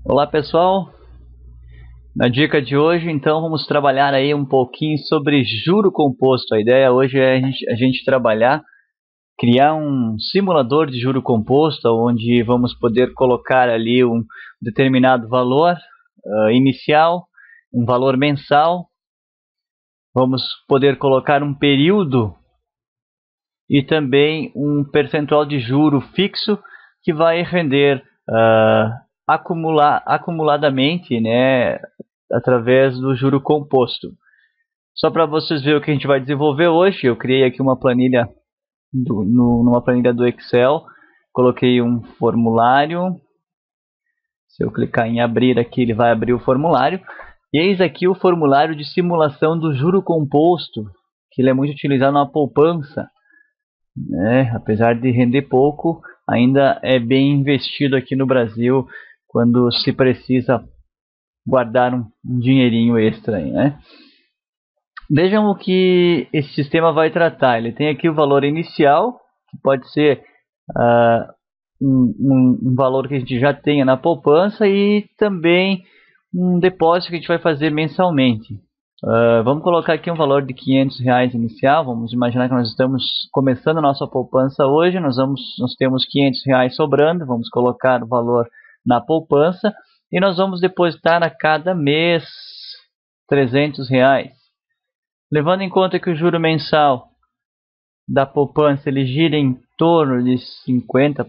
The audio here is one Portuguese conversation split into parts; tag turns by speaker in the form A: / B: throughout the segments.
A: Olá pessoal, na dica de hoje então vamos trabalhar aí um pouquinho sobre juro composto. A ideia hoje é a gente criar um simulador de juro composto, onde vamos poder colocar ali um determinado valor inicial, um valor mensal, vamos poder colocar um período e também um percentual de juro fixo que vai render acumuladamente, né, através do juro composto. Só para vocês verem o que a gente vai desenvolver hoje, eu criei aqui uma planilha numa planilha do Excel, coloquei um formulário. Se eu clicar em abrir aqui, ele vai abrir o formulário. E eis aqui o formulário de simulação do juro composto, que ele é muito utilizado na poupança, né? Apesar de render pouco, ainda é bem investido aqui no Brasil quando se precisa guardar um dinheirinho extra aí, né? Vejam o que esse sistema vai tratar. Ele tem aqui o valor inicial, que pode ser um valor que a gente já tenha na poupança, e também um depósito que a gente vai fazer mensalmente. Vamos colocar aqui um valor de R$ 500 inicial. Vamos imaginar que nós estamos começando a nossa poupança hoje. Nós temos R$ 500 sobrando. Vamos colocar o valor na poupança e nós vamos depositar a cada mês R$ 300. Levando em conta que o juro mensal da poupança ele gira em torno de 50%,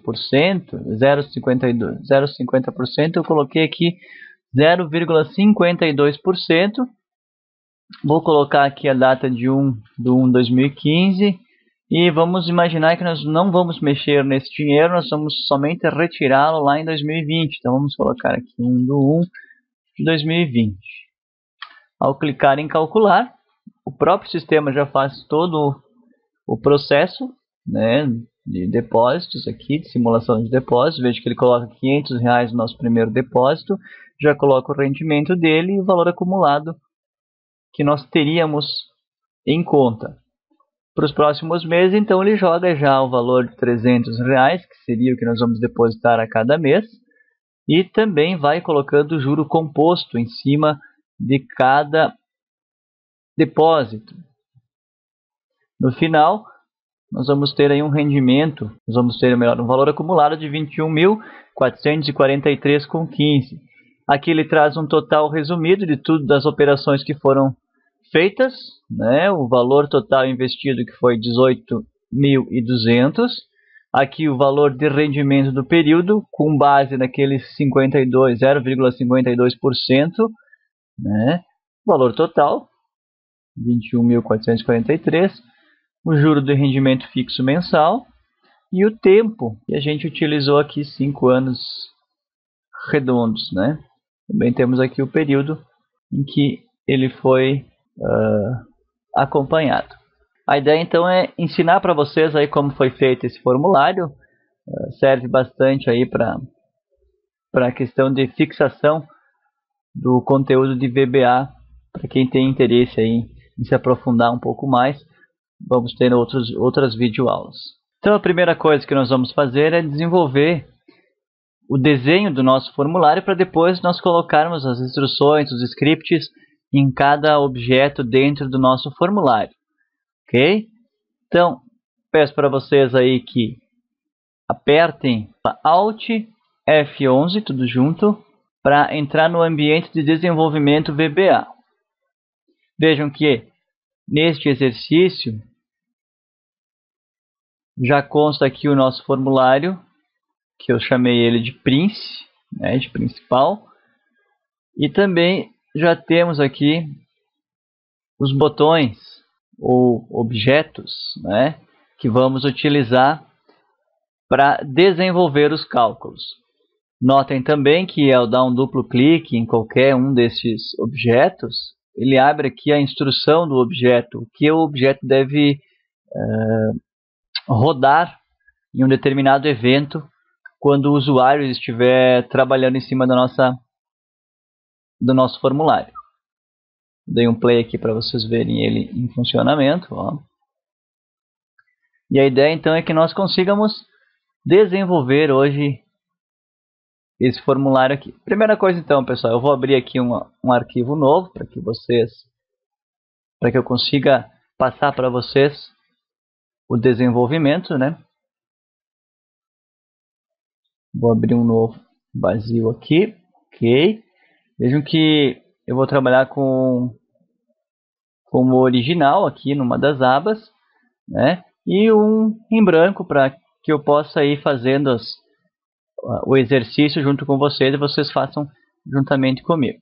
A: 0,50%, eu coloquei aqui 0,52%. Vou colocar aqui a data de 1/1/2015 e vamos imaginar que nós não vamos mexer nesse dinheiro, nós vamos somente retirá-lo lá em 2020. Então vamos colocar aqui 1/1/2020. Ao clicar em calcular, o próprio sistema já faz todo o processo, né, de depósitos aqui, de simulação de depósitos. Veja que ele coloca R$ 500 no nosso primeiro depósito, já coloca o rendimento dele e o valor acumulado que nós teríamos em conta. Para os próximos meses, então, ele joga já o valor de R$ 300, que seria o que nós vamos depositar a cada mês, e também vai colocando o juro composto em cima de cada depósito. No final, nós vamos ter aí um rendimento, um valor acumulado de R$ 21.443,15. Aqui ele traz um total resumido de tudo das operações que foram feitas, né? O valor total investido que foi 18.200. Aqui o valor de rendimento do período com base naqueles 0,52%, né? Valor total 21.443. O juro de rendimento fixo mensal e o tempo que a gente utilizou aqui, 5 anos redondos, né? Também temos aqui o período em que ele foi acompanhado. A ideia então é ensinar para vocês aí como foi feito esse formulário. Serve bastante aí para a questão de fixação do conteúdo de VBA, para quem tem interesse aí em se aprofundar um pouco mais. Vamos ter outras videoaulas. Então a primeira coisa que nós vamos fazer é desenvolver o desenho do nosso formulário, para depois nós colocarmos as instruções, os scripts em cada objeto dentro do nosso formulário, ok? Então, peço para vocês aí que apertem Alt F11, tudo junto, para entrar no ambiente de desenvolvimento VBA. Vejam que neste exercício já consta aqui o nosso formulário, que eu chamei ele de Prince, né, de principal, e também já temos aqui os botões ou objetos, né, que vamos utilizar para desenvolver os cálculos. Notem também que ao dar um duplo clique em qualquer um desses objetos, ele abre aqui a instrução do objeto, o que o objeto deve rodar em um determinado evento quando o usuário estiver trabalhando em cima do nosso formulário. Dei um play aqui para vocês verem ele em funcionamento. Ó. E a ideia então é que nós consigamos desenvolver hoje esse formulário aqui. Primeira coisa então, pessoal, eu vou abrir aqui um arquivo novo para que eu consiga passar para vocês o desenvolvimento, né? Vou abrir um novo vazio aqui, ok. Vejam que eu vou trabalhar com o original aqui numa das abas, né? E um em branco para que eu possa ir fazendo o exercício junto com vocês e vocês façam juntamente comigo.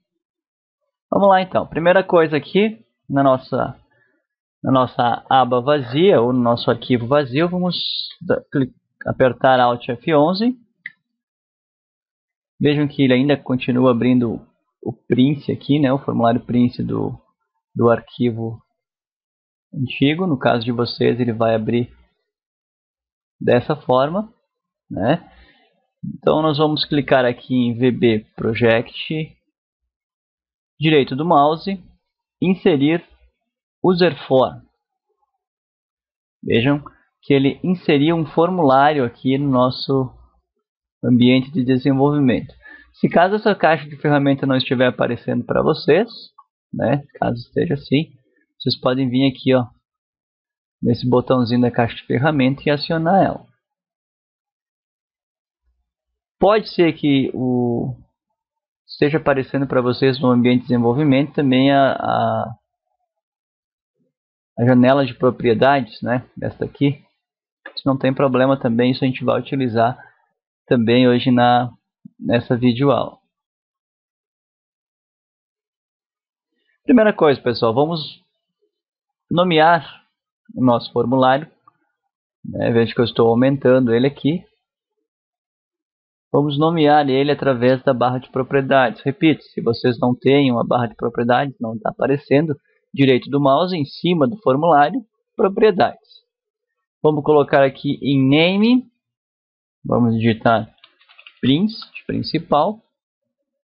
A: Vamos lá então. Primeira coisa aqui na nossa aba vazia ou no nosso arquivo vazio, vamos apertar Alt F11. Vejam que ele ainda continua abrindo o Prince aqui, né? O formulário Prince do arquivo antigo. No caso de vocês, ele vai abrir dessa forma, né? Então nós vamos clicar aqui em VB Project, direito do mouse, inserir user form. Vejam que ele inseriu um formulário aqui no nosso ambiente de desenvolvimento. Se caso essa caixa de ferramenta não estiver aparecendo para vocês, né, caso esteja assim, vocês podem vir aqui, ó, nesse botãozinho da caixa de ferramenta e acionar ela. Pode ser que esteja aparecendo para vocês no ambiente de desenvolvimento também a janela de propriedades, né, desta aqui. Isso não tem problema também, isso a gente vai utilizar também hoje nessa videoaula. Primeira coisa, pessoal, vamos nomear o nosso formulário. Veja que eu estou aumentando ele aqui. Vamos nomear ele através da barra de propriedades. Repito, se vocês não têm uma barra de propriedades, não está aparecendo, direito do mouse em cima do formulário, propriedades. Vamos colocar aqui em name, vamos digitar Prince, principal,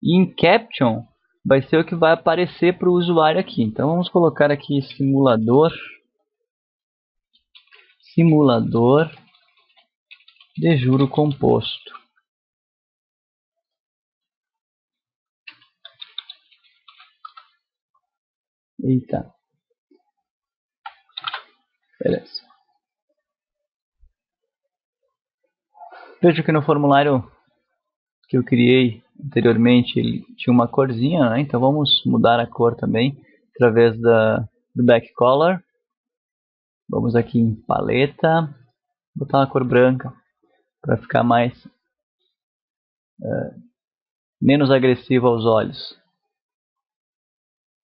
A: e em caption vai ser o que vai aparecer para o usuário aqui. Então vamos colocar aqui simulador de juro composto. Eita. Beleza. Veja que no formulário que eu criei anteriormente ele tinha uma corzinha, né? Então vamos mudar a cor também através do back color. Vamos aqui em paleta, botar uma cor branca para ficar menos agressivo aos olhos.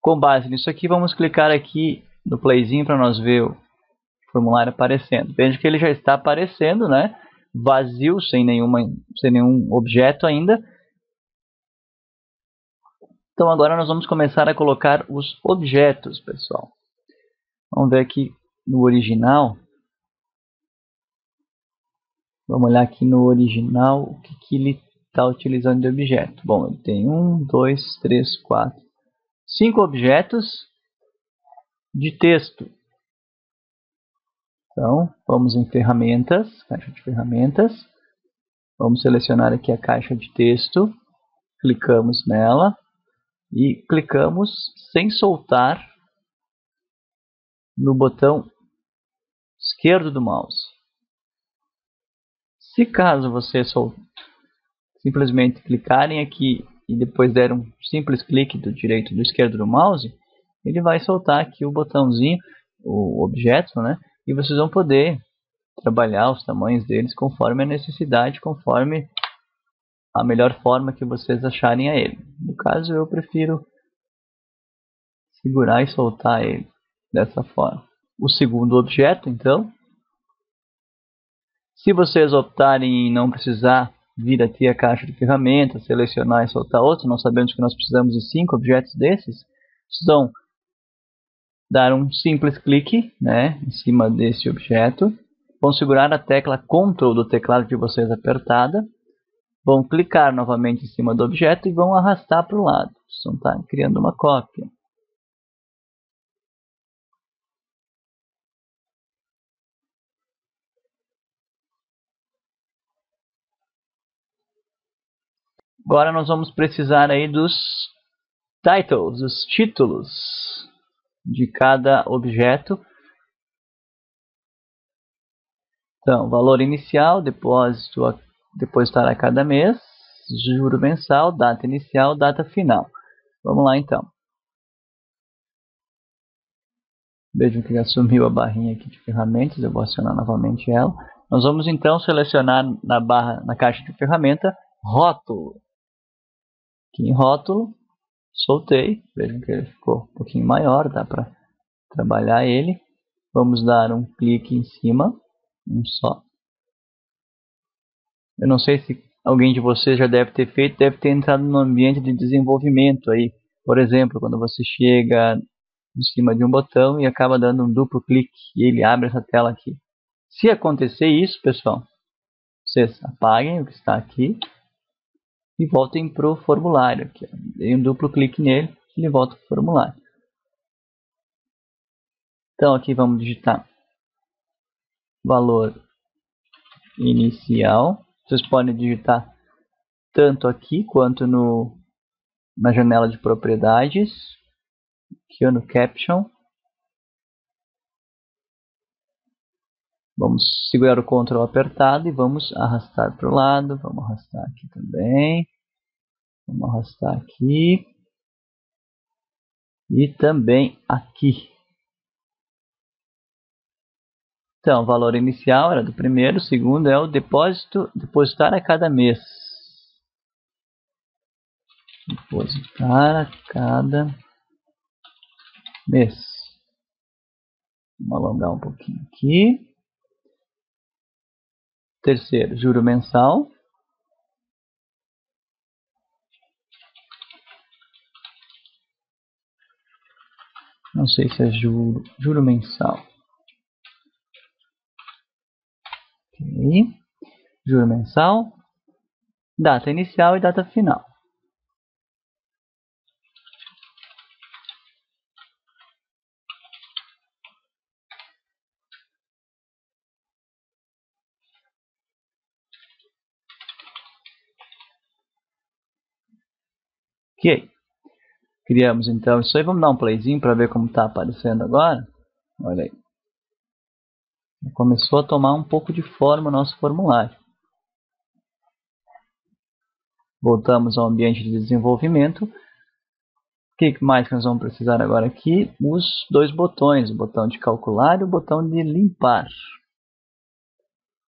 A: Com base nisso aqui, vamos clicar aqui no playzinho para nós ver o formulário aparecendo. Veja que ele já está aparecendo, né? Vazio, sem nenhum objeto ainda. Então agora nós vamos começar a colocar os objetos, pessoal. Vamos ver aqui no original. Vamos olhar aqui no original o que ele está utilizando de objeto. Bom, ele tem 1, 2, 3, 4, 5 objetos de texto. Então, vamos em ferramentas, caixa de ferramentas. Vamos selecionar aqui a caixa de texto. Clicamos nela e clicamos sem soltar no botão esquerdo do mouse. Se caso você simplesmente clicarem aqui e depois der um simples clique do direito e do esquerdo do mouse, ele vai soltar aqui o botãozinho, o objeto, né? E vocês vão poder trabalhar os tamanhos deles conforme a necessidade, conforme a melhor forma que vocês acharem a ele. No caso, eu prefiro segurar e soltar ele dessa forma. O segundo objeto, então, se vocês optarem em não precisar vir aqui a caixa de ferramentas, selecionar e soltar outro, nós sabemos que nós precisamos de 5 objetos desses, vocês vão dar um simples clique, né, em cima desse objeto, vão segurar a tecla Ctrl do teclado de vocês apertada, vão clicar novamente em cima do objeto e vão arrastar para o lado, vocês vão estar criando uma cópia. Agora nós vamos precisar aí dos titles, os títulos de cada objeto. Então, valor inicial, depositar a cada mês, juro mensal, data inicial, data final. Vamos lá então. Vejam que assumiu a barrinha aqui de ferramentas, eu vou acionar novamente ela. Nós vamos então selecionar na caixa de ferramenta, rótulo. Aqui em rótulo, soltei, vejam que ele ficou um pouquinho maior, dá para trabalhar ele. Vamos dar um clique em cima, um só. Eu não sei se alguém de vocês já deve ter feito, deve ter entrado no ambiente de desenvolvimento aí. Por exemplo, quando você chega em cima de um botão e acaba dando um duplo clique e ele abre essa tela aqui. Se acontecer isso, pessoal, vocês apaguem o que está aqui e voltem para o formulário. Aqui, dei um duplo clique nele e ele volta para o formulário. Então aqui vamos digitar valor inicial. Vocês podem digitar tanto aqui quanto na janela de propriedades, aqui no caption. Vamos segurar o Ctrl apertado e vamos arrastar para o lado. Vamos arrastar aqui também. Vamos arrastar aqui. E também aqui. Então, o valor inicial era do primeiro, o segundo é o depositar a cada mês. Depositar a cada mês. Vamos alongar um pouquinho aqui. Terceiro, juro mensal. Não sei se é juro mensal. Ok. Juro mensal. Data inicial e data final. Ok. Criamos então isso aí. Vamos dar um playzinho para ver como está aparecendo agora. Olha aí. Começou a tomar um pouco de forma o nosso formulário. Voltamos ao ambiente de desenvolvimento. O que mais que nós vamos precisar agora aqui? Os dois botões, o botão de calcular e o botão de limpar.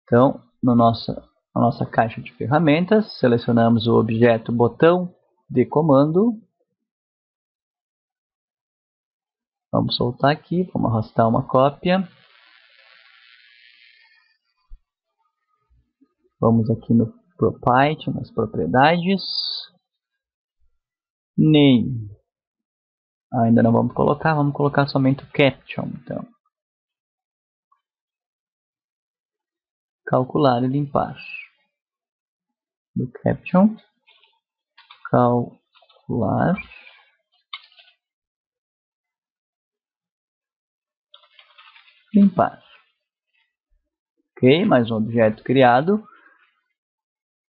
A: Então, na nossa caixa de ferramentas, selecionamos o objeto botão de comando. Vamos soltar aqui, vamos arrastar uma cópia. Vamos aqui no Property, nas propriedades. Name. Ainda não vamos colocar somente o Caption. Então, calcular e limpar. Do Caption, calcular, limpar. Ok, mais um objeto criado.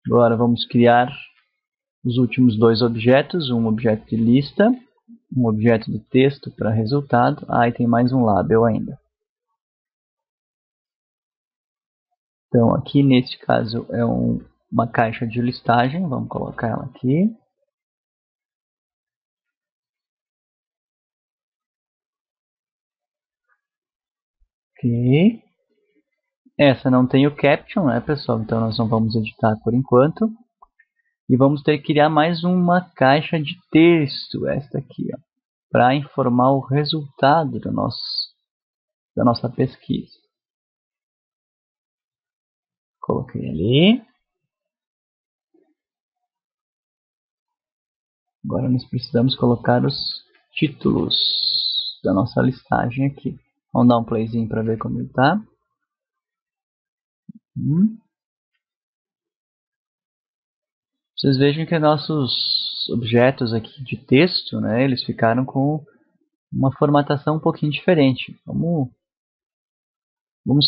A: Agora vamos criar os últimos dois objetos, um objeto de lista, um objeto de texto para resultado. E tem mais um label ainda. Então aqui neste caso é uma caixa de listagem, vamos colocar ela aqui. Ok. Essa não tem o caption, né, pessoal? Então nós não vamos editar por enquanto. E vamos ter que criar mais uma caixa de texto, esta aqui, para informar o resultado da nossa pesquisa. Coloquei ali. Agora nós precisamos colocar os títulos da nossa listagem aqui. Vamos dar um playzinho para ver como ele está. Vocês vejam que nossos objetos aqui de texto, né, eles ficaram com uma formatação um pouquinho diferente. Vamos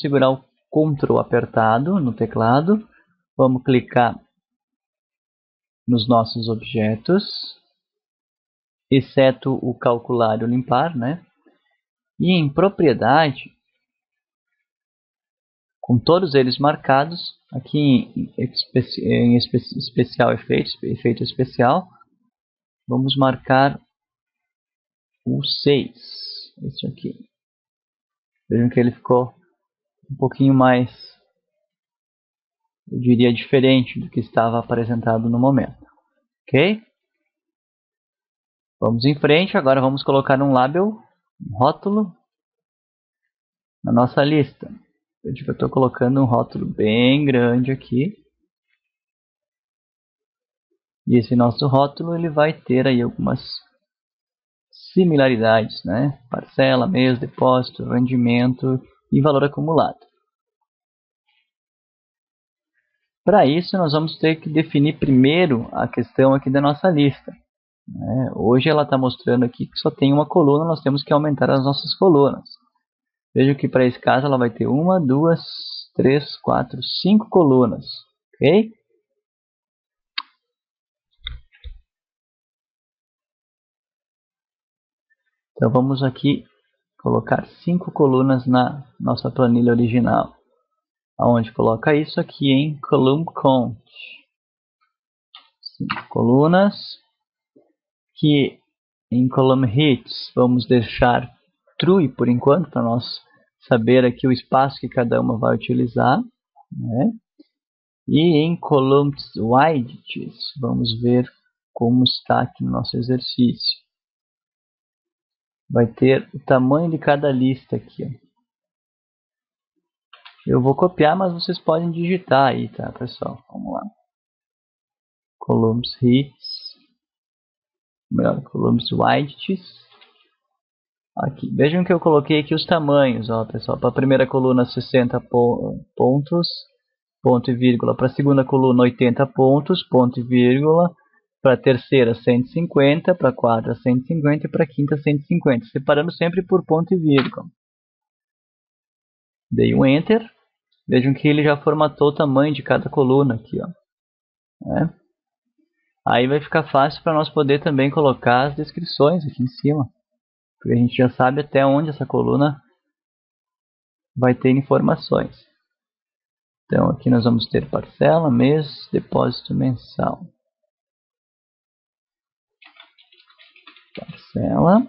A: segurar o Ctrl apertado no teclado. Vamos clicar nos nossos objetos, exceto o calcular e o limpar, né? E em propriedade, com todos eles marcados, aqui em especial efeito especial, vamos marcar o 6, esse aqui. Vejam que ele ficou um pouquinho mais, eu diria, diferente do que estava apresentado no momento. Ok? Vamos em frente, agora vamos colocar um label, um rótulo, na nossa lista. Eu estou colocando um rótulo bem grande aqui. E esse nosso rótulo ele vai ter aí algumas similaridades, né? Parcela, mês, depósito, rendimento e valor acumulado. Para isso, nós vamos ter que definir primeiro a questão aqui da nossa lista. Né? Hoje ela está mostrando aqui que só tem uma coluna, nós temos que aumentar as nossas colunas. Veja que para esse caso ela vai ter 1, 2, 3, 4, 5 colunas. Ok? Então vamos aqui colocar 5 colunas na nossa planilha original. Aonde coloca isso aqui em column count. 5 colunas. Que em column hits vamos deixar true por enquanto, para nós saber aqui o espaço que cada uma vai utilizar. Né? E em columns widgets vamos ver como está aqui no nosso exercício. Vai ter o tamanho de cada lista aqui. Ó. Eu vou copiar, mas vocês podem digitar aí, tá, pessoal? Vamos lá. Columns hits. Melhor, columns widgets. Aqui. Vejam que eu coloquei aqui os tamanhos, ó, pessoal. Para a primeira coluna 60 pontos, ponto e vírgula. Para a segunda coluna 80 pontos, ponto e vírgula. Para a terceira 150, para a quarta 150 e para a quinta 150. Separando sempre por ponto e vírgula. Dei um Enter. Vejam que ele já formatou o tamanho de cada coluna aqui, ó. Né? Aí vai ficar fácil para nós poder também colocar as descrições aqui em cima. Porque a gente já sabe até onde essa coluna vai ter informações. Então aqui nós vamos ter parcela, mês, depósito mensal. Parcela,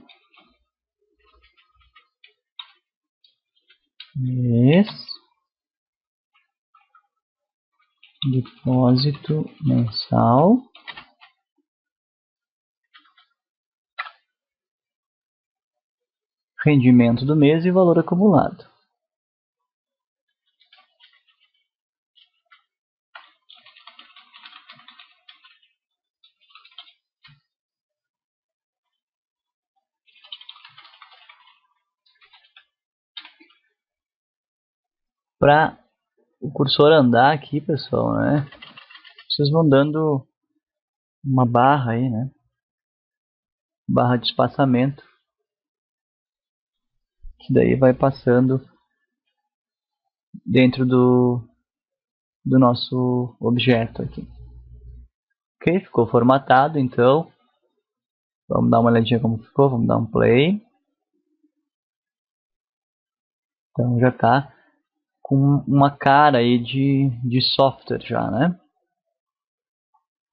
A: mês, depósito mensal. Rendimento do mês e valor acumulado. Para o cursor andar aqui, pessoal, né? Vocês vão dando uma barra aí, né? Barra de espaçamento. Que daí vai passando dentro do nosso objeto aqui. Ok, ficou formatado, então. Vamos dar uma olhadinha como ficou, vamos dar um play. Então já está com uma cara aí de software já, né?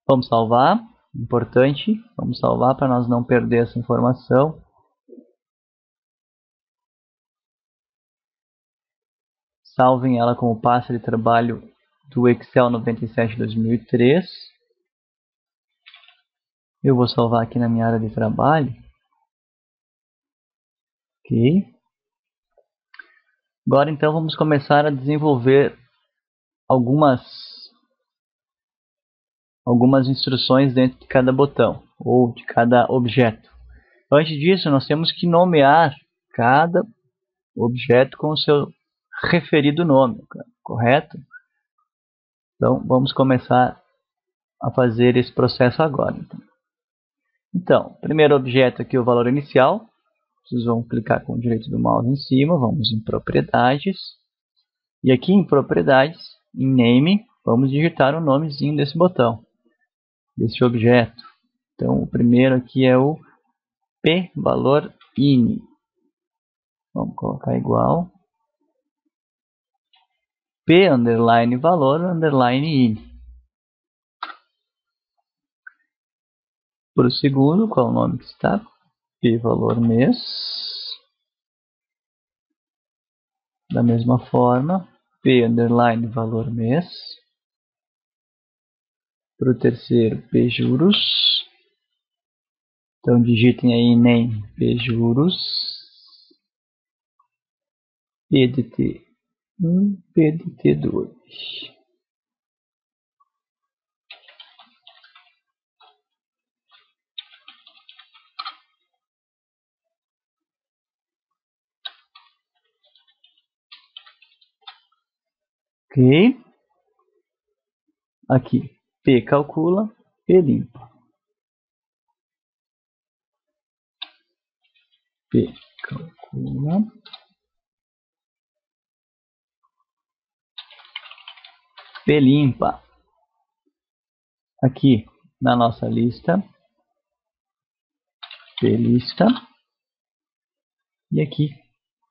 A: Vamos salvar, importante, vamos salvar para nós não perder essa informação. Salvem ela como pasta de trabalho do Excel 97/2003. Eu vou salvar aqui na minha área de trabalho. Ok. Agora então vamos começar a desenvolver algumas instruções dentro de cada botão ou de cada objeto. Antes disso, nós temos que nomear cada objeto com o seu referido nome, correto? Então vamos começar a fazer esse processo agora. Então, primeiro objeto aqui, o valor inicial. Vocês vão clicar com o direito do mouse em cima, vamos em propriedades. E aqui em propriedades, em name, vamos digitar o nomezinho desse botão. desse objeto. Então, o primeiro aqui é o p valor ini. Vamos colocar igual p underline valor underline ini. Para o segundo, qual é o nome que está? P valor mês. Da mesma forma, p underline valor mês. Para o terceiro, p juros. Então digitem aí nem p juros. PDT1, PDT2. Ok. Aqui, P calcula, P limpa. P calcula. P limpa. Aqui na nossa lista. P lista. E aqui,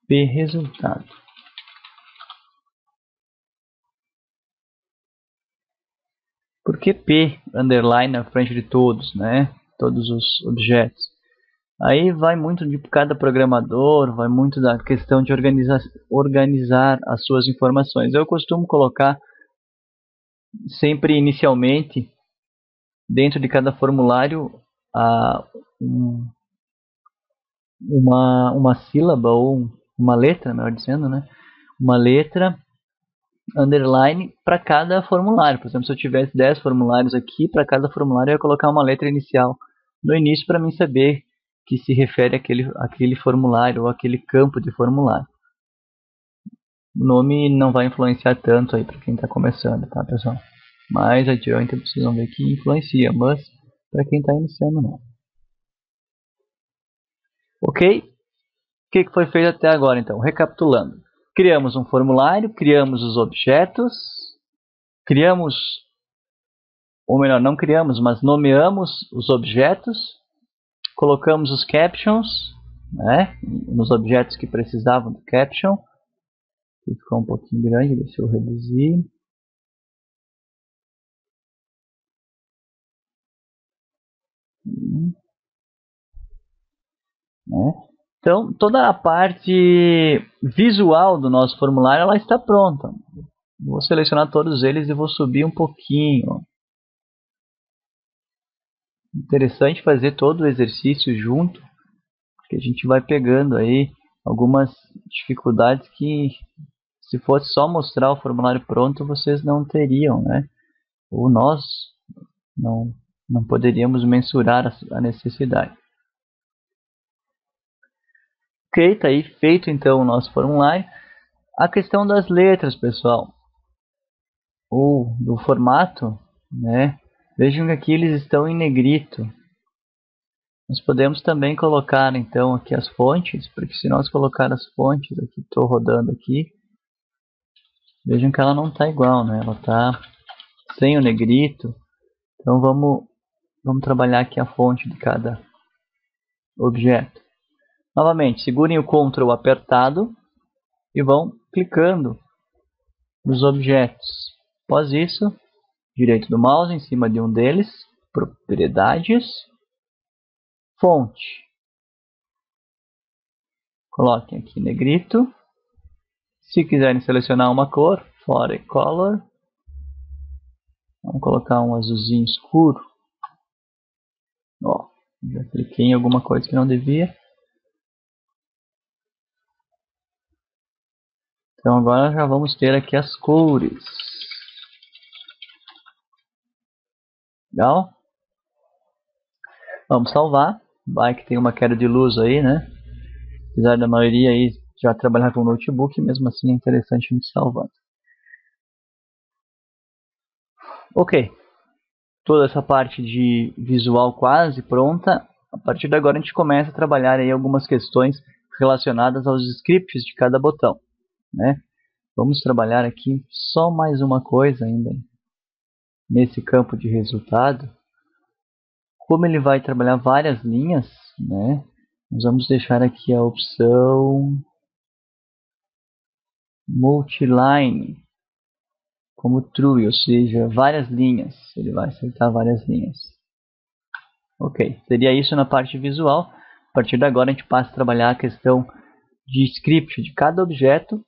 A: P resultado. Por que P underline na frente de todos, né? Todos os objetos. Aí vai muito de cada programador, vai muito da questão de organizar as suas informações. Eu costumo colocar sempre inicialmente, dentro de cada formulário, uma sílaba ou uma letra, melhor dizendo, né? Uma letra underline para cada formulário. Por exemplo, se eu tivesse 10 formulários aqui, para cada formulário eu ia colocar uma letra inicial no início para mim saber que se refere àquele formulário ou àquele campo de formulário. O nome não vai influenciar tanto aí para quem está começando, tá, pessoal? Mais adiante vocês vão ver que influencia, mas para quem está iniciando não. Ok? O que foi feito até agora então? Recapitulando. Criamos um formulário, criamos os objetos, criamos, ou melhor, não criamos, mas nomeamos os objetos, colocamos os captions, né, nos objetos que precisavam do caption. Ficou um pouquinho grande, deixa eu reduzir. Né? Então, toda a parte visual do nosso formulário ela está pronta. Vou selecionar todos eles e vou subir um pouquinho. Interessante fazer todo o exercício junto, porque a gente vai pegando aí algumas dificuldades que, se fosse só mostrar o formulário pronto, vocês não teriam, né? Ou nós não poderíamos mensurar a necessidade. Ok, tá aí feito então o nosso formulário. A questão das letras, pessoal, ou do formato, né? Vejam que aqui eles estão em negrito. Nós podemos também colocar então aqui as fontes, porque se nós colocar as fontes aqui, estou rodando aqui, vejam que ela não está igual, né? Ela está sem o negrito. Então vamos trabalhar aqui a fonte de cada objeto. Novamente, segurem o Ctrl apertado e vão clicando nos objetos. Após isso, direito do mouse em cima de um deles, propriedades, fonte. Coloquem aqui negrito. Se quiserem selecionar uma cor, fora color. Vamos colocar um azulzinho escuro. Ó, já cliquei em alguma coisa que não devia. Então agora já vamos ter aqui as cores. Legal? Vamos salvar. Vai que tem uma queda de luz aí, né? Apesar da maioria aí já trabalhar com notebook, mesmo assim é interessante a gente salvar. Ok. Toda essa parte de visual quase pronta. A partir de agora a gente começa a trabalhar aí algumas questões relacionadas aos scripts de cada botão, né? Vamos trabalhar aqui só mais uma coisa ainda nesse campo de resultado, como ele vai trabalhar várias linhas, né, nós vamos deixar aqui a opção multiline como true, ou seja, várias linhas. Ele vai aceitar várias linhas. Ok, seria isso na parte visual. A partir de agora a gente passa a trabalhar a questão de script de cada objeto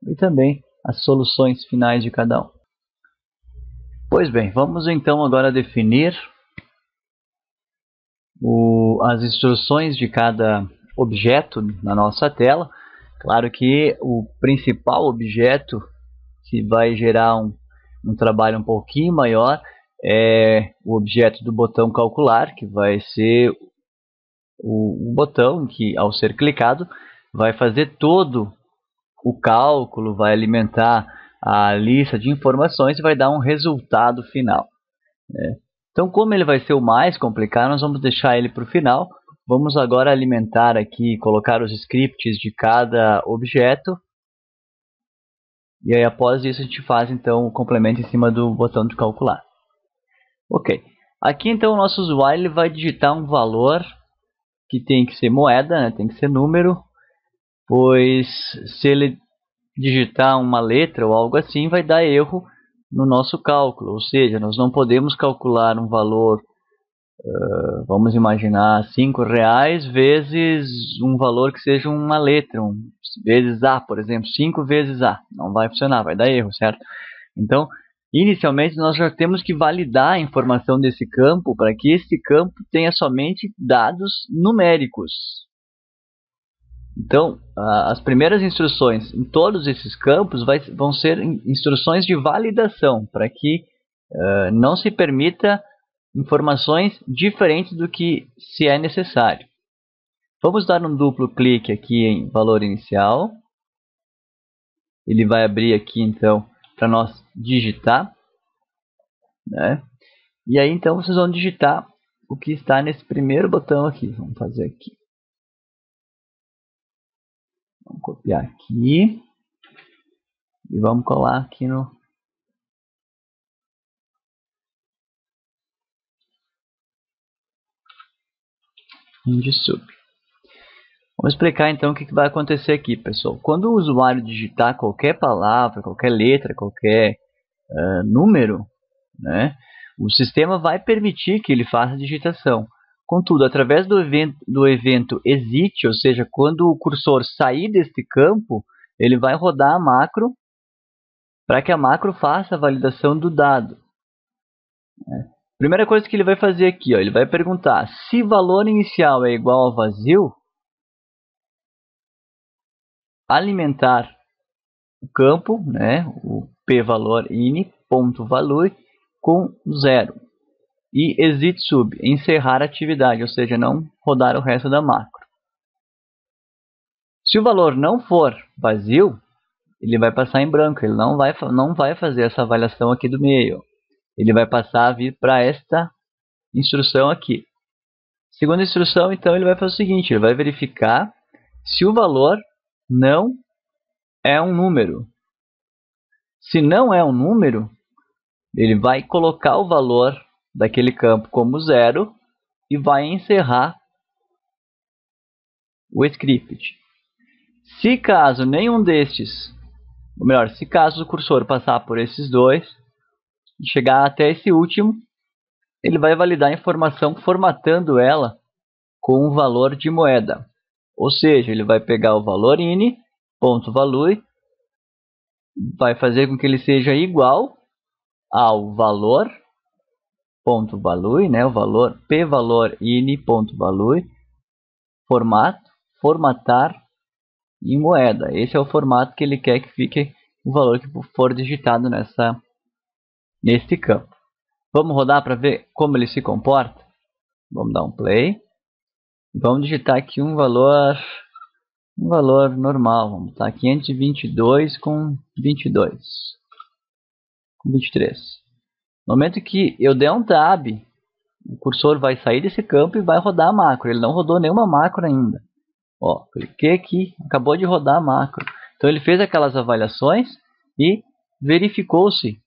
A: e também as soluções finais de cada um. Pois bem, vamos então agora definir as instruções de cada objeto na nossa tela. Claro que o principal objeto que vai gerar um trabalho um pouquinho maior é o objeto do botão calcular, que vai ser o botão que, ao ser clicado, vai fazer todo o cálculo, vai alimentar a lista de informações e vai dar um resultado final, né? Então, como ele vai ser o mais complicado, nós vamos deixar ele para o final. Vamos agora alimentar aqui, colocar os scripts de cada objeto. E aí, após isso, a gente faz então o complemento em cima do botão de calcular. Ok. Aqui então o nosso usuário ele vai digitar um valor que tem que ser moeda, né? Tem que ser número, pois se ele digitar uma letra ou algo assim, vai dar erro no nosso cálculo. Ou seja, nós não podemos calcular um valor, vamos imaginar, R$5 vezes um valor que seja uma letra, vezes A, por exemplo, 5 vezes A. Não vai funcionar, vai dar erro, certo? Então, inicialmente, nós já temos que validar a informação desse campo para que esse campo tenha somente dados numéricos. Então, as primeiras instruções em todos esses campos vão ser instruções de validação, para que não se permita informações diferentes do que se é necessário. Vamos dar um duplo clique aqui em valor inicial. Ele vai abrir aqui, então, para nós digitar, né? E aí, então, vocês vão digitar o que está nesse primeiro botão aqui. Vamos fazer aqui. Vamos copiar aqui. E vamos colar aqui no... sub. Vamos explicar então o que vai acontecer aqui, pessoal. Quando o usuário digitar qualquer palavra, qualquer letra, qualquer número, né, o sistema vai permitir que ele faça a digitação. Contudo, através do evento exit, ou seja, quando o cursor sair deste campo, ele vai rodar a macro para que a macro faça a validação do dado. Primeira coisa que ele vai fazer aqui, ó, ele vai perguntar se valor inicial é igual a vazio, alimentar o campo, né, o pvalor ini.value com 0 e exit sub, encerrar a atividade, ou seja, não rodar o resto da macro. Se o valor não for vazio, ele vai passar em branco, ele não vai fazer essa avaliação aqui do meio. Ele vai passar a vir para esta instrução aqui. Segunda instrução, então, ele vai fazer o seguinte, ele vai verificar se o valor não é um número. Se não é um número, ele vai colocar o valor daquele campo como 0 e vai encerrar o script. Se caso nenhum destes, ou melhor, se caso o cursor passar por esses dois e chegar até esse último, ele vai validar a informação formatando ela com o valor de moeda. Ou seja, ele vai pegar o valor ini.value, vai fazer com que ele seja igual ao valor.value, né, o valor pvalor ini.value, formatar em moeda. Esse é o formato que ele quer que fique o valor que for digitado neste campo. Vamos rodar para ver como ele se comporta? Vamos dar um play. Vamos digitar aqui um valor normal. Vamos botar 522 com 22. Com 23. No momento que eu der um tab, o cursor vai sair desse campo e vai rodar a macro. Ele não rodou nenhuma macro ainda. Ó, cliquei aqui, acabou de rodar a macro. Então ele fez aquelas avaliações e verificou-se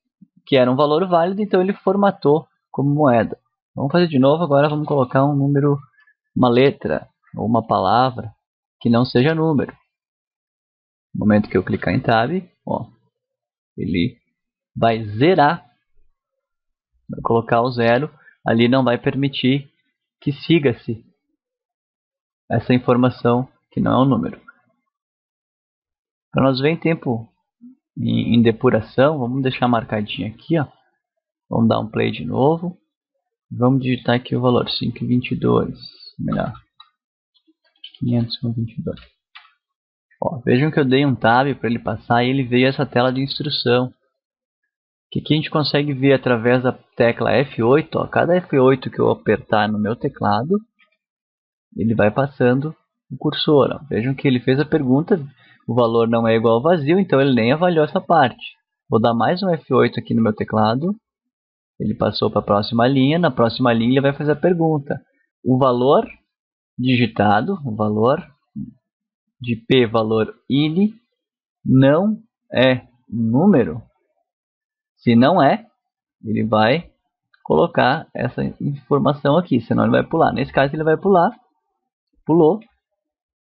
A: que era um valor válido, então ele formatou como moeda. Vamos fazer de novo, agora vamos colocar um número, uma letra ou uma palavra que não seja número. No momento que eu clicar em Tab, ó, ele vai zerar, vai colocar o zero, ali não vai permitir que siga-se essa informação que não é um número. Para nós ver em tempo em depuração, vamos deixar marcadinho aqui, ó. Vamos dar um play de novo. Vamos digitar aqui o valor 522, melhor, 522. Ó, vejam que eu dei um tab para ele passar e ele veio essa tela de instrução. Que aqui a gente consegue ver através da tecla F8, ó, cada F8 que eu apertar no meu teclado, ele vai passando o cursor. Ó. Vejam que ele fez a pergunta, o valor não é igual ao vazio, então ele nem avaliou essa parte. Vou dar mais um F8 aqui no meu teclado, ele passou para a próxima linha, na próxima linha ele vai fazer a pergunta. O valor digitado, o valor de P valor INI, não é um número? Se não é, ele vai colocar essa informação aqui, senão ele vai pular. Nesse caso ele vai pular, pulou.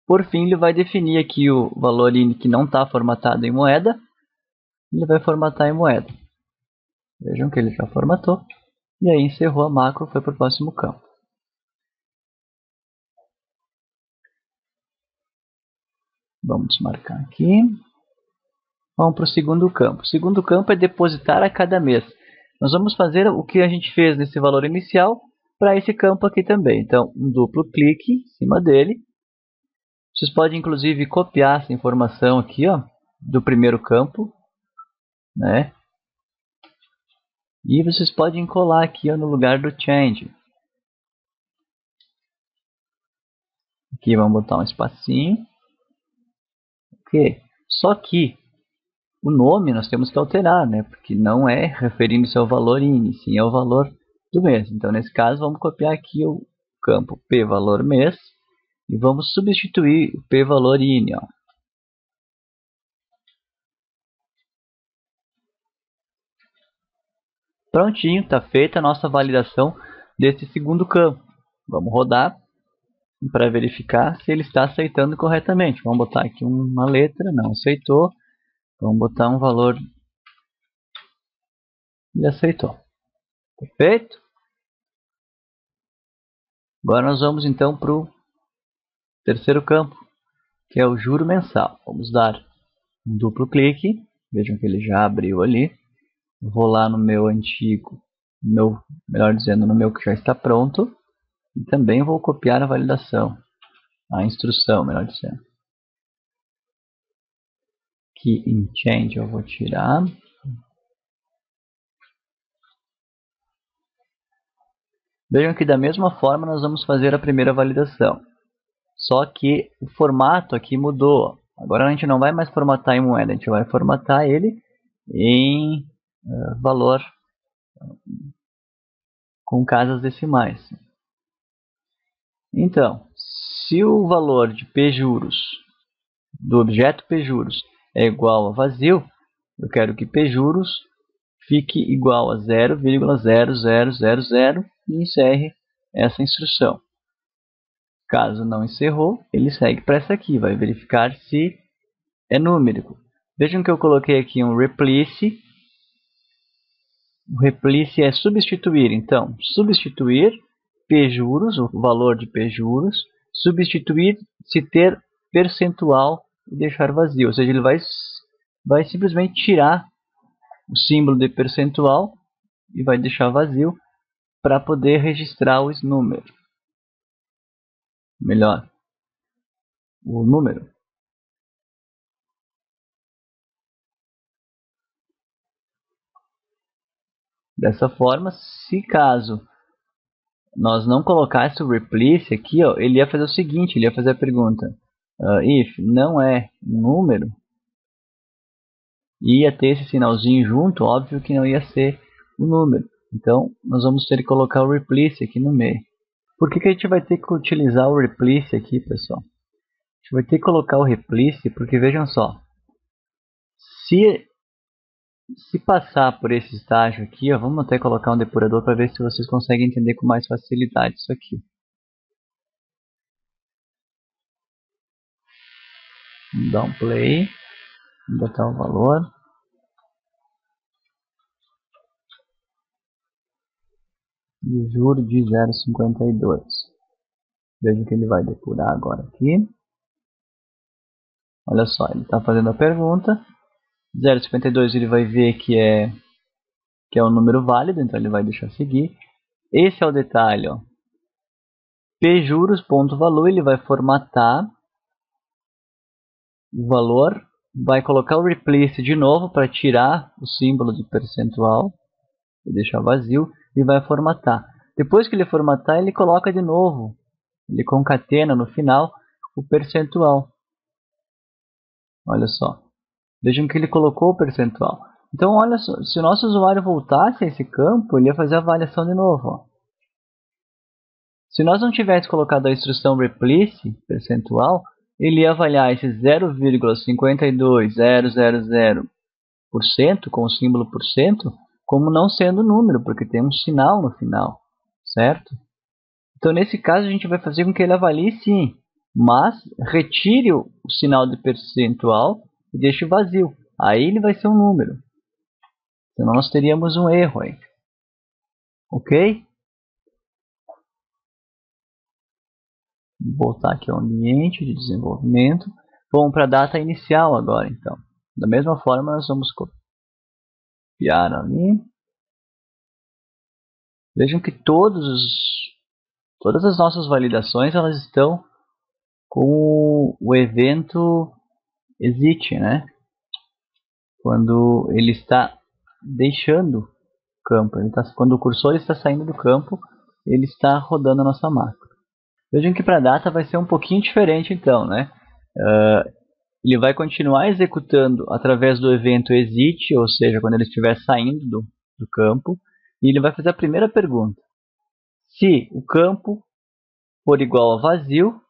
A: Por fim, ele vai definir aqui o valor INI que não está formatado em moeda, ele vai formatar em moeda. Vejam que ele já formatou. E aí encerrou a macro, foi para o próximo campo. Vamos desmarcar aqui. Vamos para o segundo campo. O segundo campo é depositar a cada mês. Nós vamos fazer o que a gente fez nesse valor inicial para esse campo aqui também. Então, um duplo clique em cima dele. Vocês podem, inclusive, copiar essa informação aqui, ó, do primeiro campo, né? E vocês podem colar aqui, ó, no lugar do change. Aqui vamos botar um espacinho. Ok. Só que o nome nós temos que alterar, né? Porque não é referindo-se ao valor INI, sim ao valor do mês. Então, nesse caso, vamos copiar aqui o campo P valor mês e vamos substituir o P valor INI. Ó. Prontinho, está feita a nossa validação desse segundo campo. Vamos rodar para verificar se ele está aceitando corretamente. Vamos botar aqui uma letra, não aceitou. Vamos botar um valor e aceitou. Perfeito? Agora nós vamos então para o terceiro campo, que é o juro mensal. Vamos dar um duplo clique. Vejam que ele já abriu ali. Vou lá no meu antigo, melhor dizendo, no meu que já está pronto. E também vou copiar a validação, a instrução, melhor dizendo. Aqui em Change eu vou tirar. Vejam que da mesma forma nós vamos fazer a primeira validação. Só que o formato aqui mudou. Agora a gente não vai mais formatar em moeda, a gente vai formatar ele em valor com casas decimais. Então, se o valor de P juros, do objeto P juros, é igual a vazio, eu quero que P juros fique igual a 0,0000 e encerre essa instrução. Caso não encerrou, ele segue para essa aqui, vai verificar se é numérico. Vejam que eu coloquei aqui um replace. O replace é substituir, então, substituir P juros, o valor de P juros, substituir se ter percentual e deixar vazio. Ou seja, ele vai simplesmente tirar o símbolo de percentual e vai deixar vazio para poder registrar os números. Melhor, o número. Dessa forma, se caso nós não colocasse o replace aqui, ó, ele ia fazer o seguinte, ele ia fazer a pergunta if não é número, ia ter esse sinalzinho junto, óbvio que não ia ser o número. Então, nós vamos ter que colocar o replace aqui no meio. Por que a gente vai ter que utilizar o replace aqui, pessoal? A gente vai ter que colocar o replace, porque vejam só, se Se passar por esse estágio aqui, ó, vamos até colocar um depurador para ver se vocês conseguem entender com mais facilidade isso aqui. Vamos dar um play, vamos botar o valor. De juros de 0,52. Veja que ele vai depurar agora aqui. Olha só, ele está fazendo a pergunta. 0,52 ele vai ver que é um número válido, então ele vai deixar seguir. Esse é o detalhe, ó. P juros, ponto valor, ele vai formatar o valor, vai colocar o replace de novo para tirar o símbolo de percentual e deixar vazio e vai formatar. Depois que ele formatar, ele coloca de novo, ele concatena no final o percentual. Olha só, vejam que ele colocou o percentual. Então, olha só, se o nosso usuário voltasse a esse campo, ele ia fazer a avaliação de novo. Ó. Se nós não tivéssemos colocado a instrução replace percentual, ele ia avaliar esse 0,52000% com o símbolo por cento como não sendo número, porque tem um sinal no final, certo? Então, nesse caso, a gente vai fazer com que ele avalie sim, mas retire o sinal de percentual e deixe vazio. Aí ele vai ser um número. Senão nós teríamos um erro aí. Ok? Vou voltar aqui ao ambiente de desenvolvimento. Vamos para a data inicial agora, então. Da mesma forma, nós vamos copiar ali. Vejam que todas as nossas validações elas estão com o evento exit, né? Quando ele está deixando o campo, quando o cursor está saindo do campo, ele está rodando a nossa máquina. Vejam que para a data vai ser um pouquinho diferente então, né? Ele vai continuar executando através do evento exit, ou seja, quando ele estiver saindo do campo, e ele vai fazer a primeira pergunta. Se o campo for igual a vazio,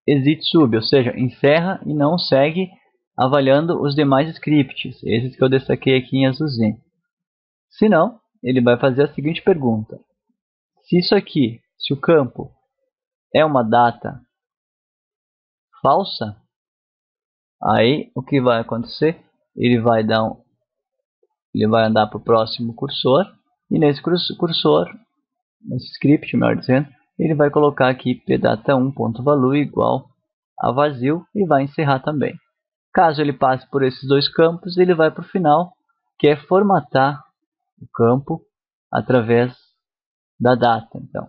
A: exit sub, ou seja, encerra e não segue avaliando os demais scripts, esses que eu destaquei aqui em azulzinho. Se não, ele vai fazer a seguinte pergunta. Se o campo é uma data falsa, aí o que vai acontecer? Ele vai andar para o próximo cursor, e nesse cursor, nesse script, melhor dizendo, ele vai colocar aqui pdata1.value igual a vazio e vai encerrar também. Caso ele passe por esses dois campos, ele vai para o final, que é formatar o campo através da data. Então,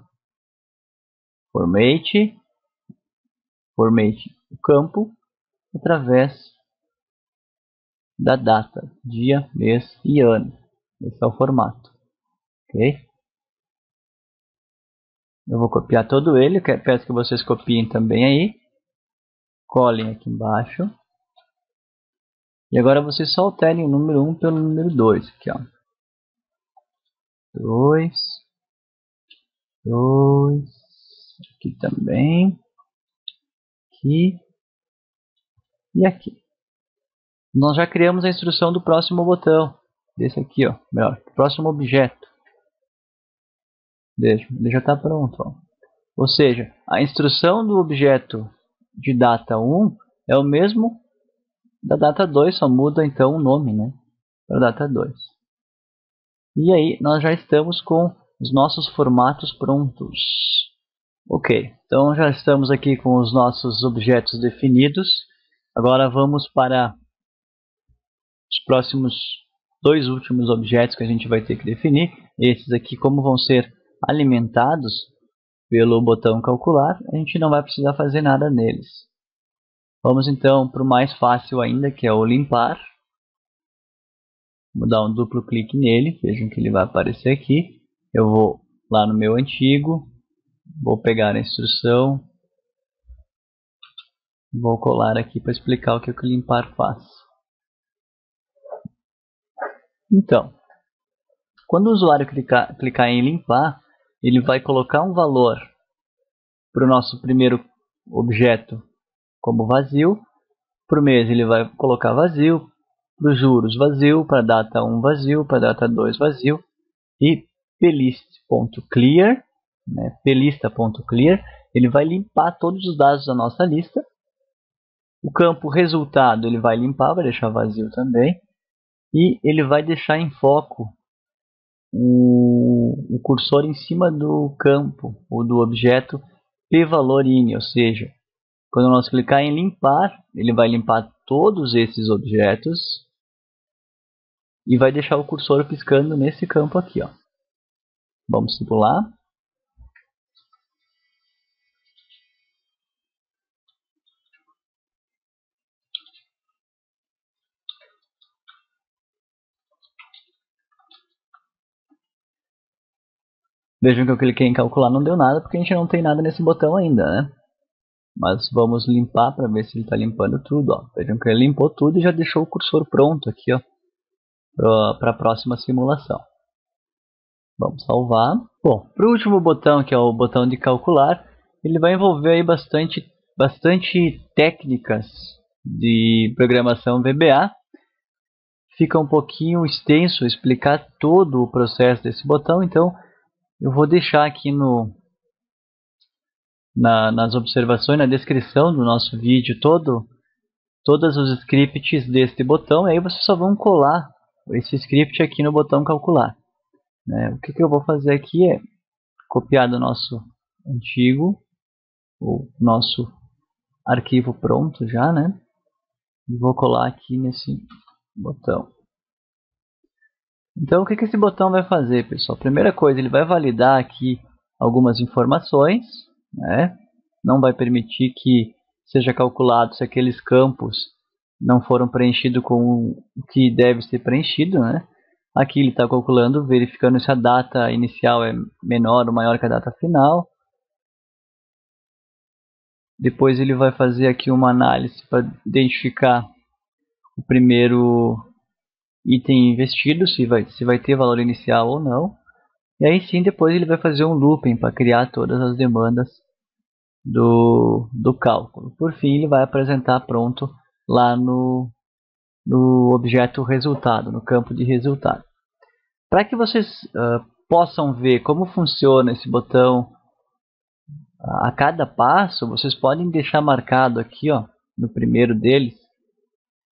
A: formate o campo através da data, dia, mês e ano. Esse é o formato. Ok? Eu vou copiar todo ele, peço que vocês copiem também aí. Colhem aqui embaixo. E agora vocês só alterem o número 1 pelo número 2. Aqui, ó. 2. Aqui também. Aqui. E aqui. Nós já criamos a instrução do próximo botão. Desse aqui, ó. Melhor, próximo objeto. Veja, ele já está pronto. Ó. Ou seja, a instrução do objeto de data 1 é o mesmo da data 2, só muda então o nome, né? Para data 2. E aí nós já estamos com os nossos formatos prontos. Ok, então já estamos aqui com os nossos objetos definidos. Agora vamos para os próximos dois últimos objetos que a gente vai ter que definir. Esses aqui, como vão ser alimentados pelo botão calcular, a gente não vai precisar fazer nada neles. Vamos então para o mais fácil ainda, que é o limpar. Vou dar um duplo clique nele, vejam que ele vai aparecer aqui. Eu vou lá no meu antigo, vou pegar a instrução, vou colar aqui para explicar o que o limpar faz. Então, quando o usuário clicar em limpar, ele vai colocar um valor para o nosso primeiro objeto como vazio. Para o mês ele vai colocar vazio, para os juros vazio, para a data 1 vazio, para a data 2 vazio, e plist.clear, né, plista.clear, ele vai limpar todos os dados da nossa lista. O campo resultado ele vai limpar, vai deixar vazio também, e ele vai deixar em foco o cursor em cima do campo ou do objeto pValorIn, ou seja, quando nós clicar em limpar, ele vai limpar todos esses objetos e vai deixar o cursor piscando nesse campo aqui, ó. Vamos simular. Vejam que eu cliquei em calcular, não deu nada porque a gente não tem nada nesse botão ainda, né? Mas vamos limpar para ver se ele está limpando tudo, ó. Vejam que ele limpou tudo e já deixou o cursor pronto aqui, ó, para a próxima simulação. Vamos salvar. Bom, para o último botão, que é o botão de calcular, ele vai envolver aí bastante técnicas de programação VBA. Fica um pouquinho extenso explicar todo o processo desse botão, então eu vou deixar aqui nas observações, na descrição do nosso vídeo, todos os scripts deste botão, e aí vocês só vão colar esse script aqui no botão calcular. Né? O que eu vou fazer aqui é copiar do nosso antigo, o nosso arquivo pronto já, né? E vou colar aqui nesse botão. Então o que esse botão vai fazer, pessoal? Primeira coisa, ele vai validar aqui algumas informações, né? Não vai permitir que seja calculado se aqueles campos não foram preenchidos com o que deve ser preenchido, né? Aqui ele está calculando, verificando se a data inicial é menor ou maior que a data final. Depois ele vai fazer aqui uma análise para identificar o primeiro item investido, se vai ter valor inicial ou não. E aí sim, depois ele vai fazer um looping para criar todas as demandas do cálculo. Por fim, ele vai apresentar pronto lá no objeto resultado, no campo de resultado. Para que vocês possam ver como funciona esse botão a cada passo, vocês podem deixar marcado aqui, ó, no primeiro deles,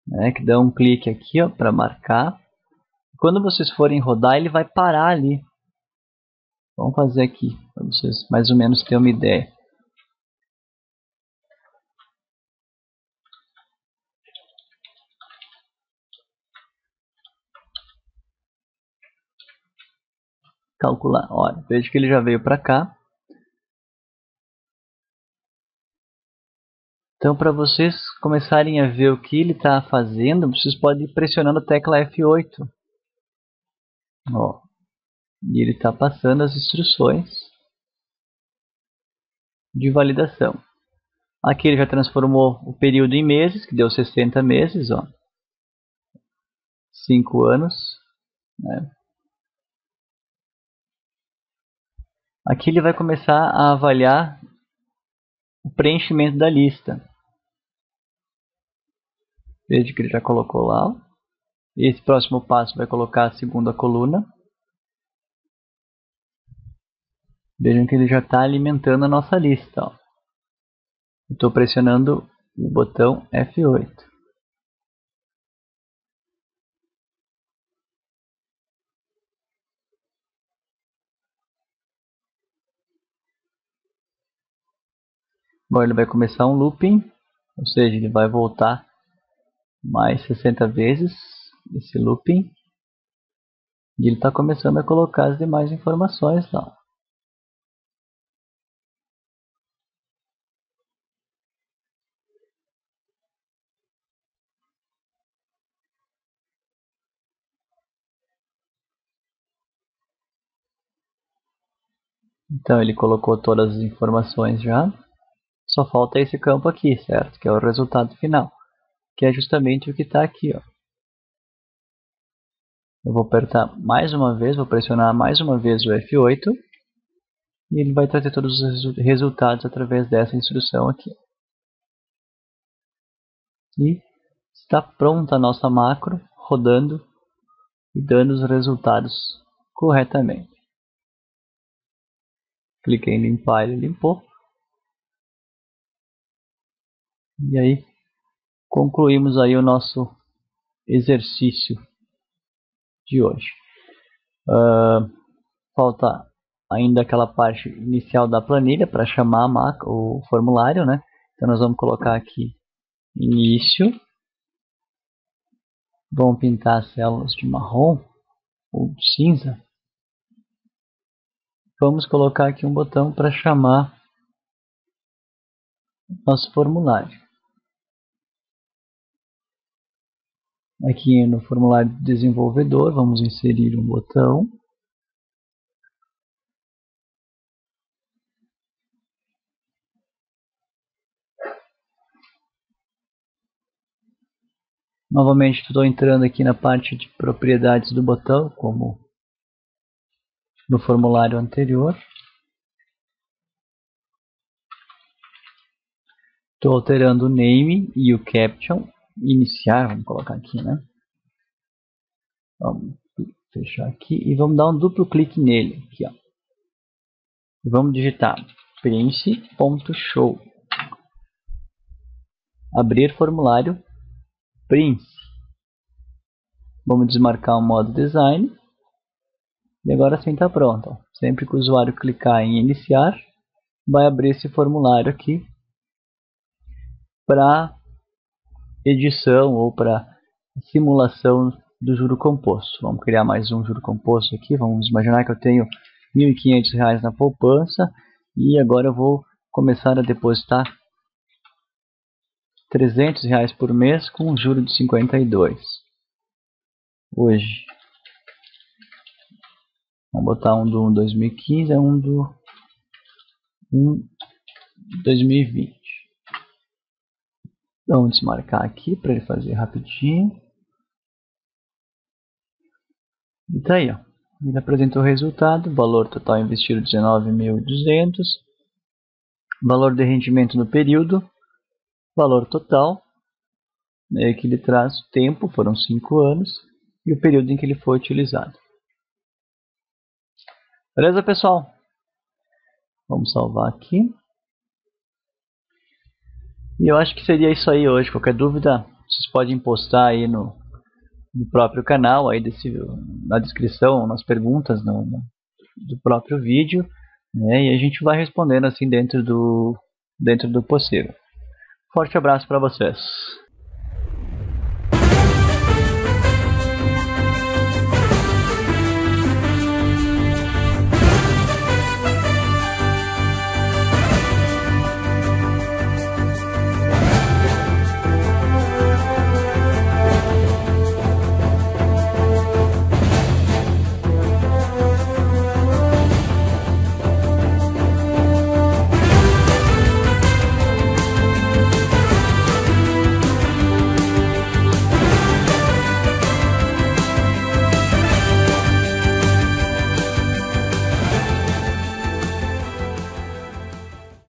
A: né, que dá um clique aqui para marcar. Quando vocês forem rodar, ele vai parar ali. Vamos fazer aqui, para vocês mais ou menos terem uma ideia. Calcular, olha, veja que ele já veio para cá. Então, para vocês começarem a ver o que ele está fazendo, vocês podem ir pressionando a tecla F8. Ó, e ele está passando as instruções de validação. Aqui ele já transformou o período em meses, que deu 60 meses, ó. 5 anos. Né? Aqui ele vai começar a avaliar o preenchimento da lista. Veja que ele já colocou lá. Esse próximo passo vai colocar a segunda coluna. Vejam que ele já está alimentando a nossa lista. Estou pressionando o botão F8. Agora ele vai começar um looping, ou seja, ele vai voltar mais 60 vezes esse looping. E ele está começando a colocar as demais informações lá. Então ele colocou todas as informações já. Só falta esse campo aqui, certo? Que é o resultado final. Que é justamente o que está aqui, ó. Eu vou apertar mais uma vez, vou pressionar mais uma vez o F8. E ele vai trazer todos os resultados através dessa instrução aqui. E está pronta a nossa macro. rodando e dando os resultados corretamente. Cliquei em limpar, ele limpou. E aí concluímos aí o nosso exercício de hoje. Falta ainda aquela parte inicial da planilha para chamar o formulário, né? Então nós vamos colocar aqui início. Vamos pintar as células de marrom ou de cinza. Vamos colocar aqui um botão para chamar nosso formulário. Aqui no formulário do desenvolvedor, vamos inserir um botão. Novamente estou entrando aqui na parte de propriedades do botão, como no formulário anterior. Estou alterando o name e o caption. Iniciar, vamos colocar aqui, né? Vamos fechar aqui e vamos dar um duplo clique nele. Aqui, ó. E vamos digitar prince.show. Abrir formulário Prince. Vamos desmarcar o modo design. E agora sim está pronto. Ó. Sempre que o usuário clicar em iniciar, vai abrir esse formulário aqui para edição ou para simulação do juro composto. Vamos criar mais um juro composto aqui. Vamos imaginar que eu tenho R$ 1.500 na poupança e agora eu vou começar a depositar R$ 300 por mês com um juro de 52 hoje. Vamos botar um do 2015 e um do 2020. Vamos desmarcar aqui para ele fazer rapidinho. E tá aí, ó. Ele apresentou o resultado. Valor total investido 19.200. Valor de rendimento no período. Valor total. Que ele traz o tempo, foram 5 anos. E o período em que ele foi utilizado. Beleza, pessoal? Vamos salvar aqui. E eu acho que seria isso aí hoje. Qualquer dúvida, vocês podem postar aí no próprio canal, aí na descrição, nas perguntas do próprio vídeo, né? E a gente vai respondendo assim dentro do possível. Forte abraço para vocês.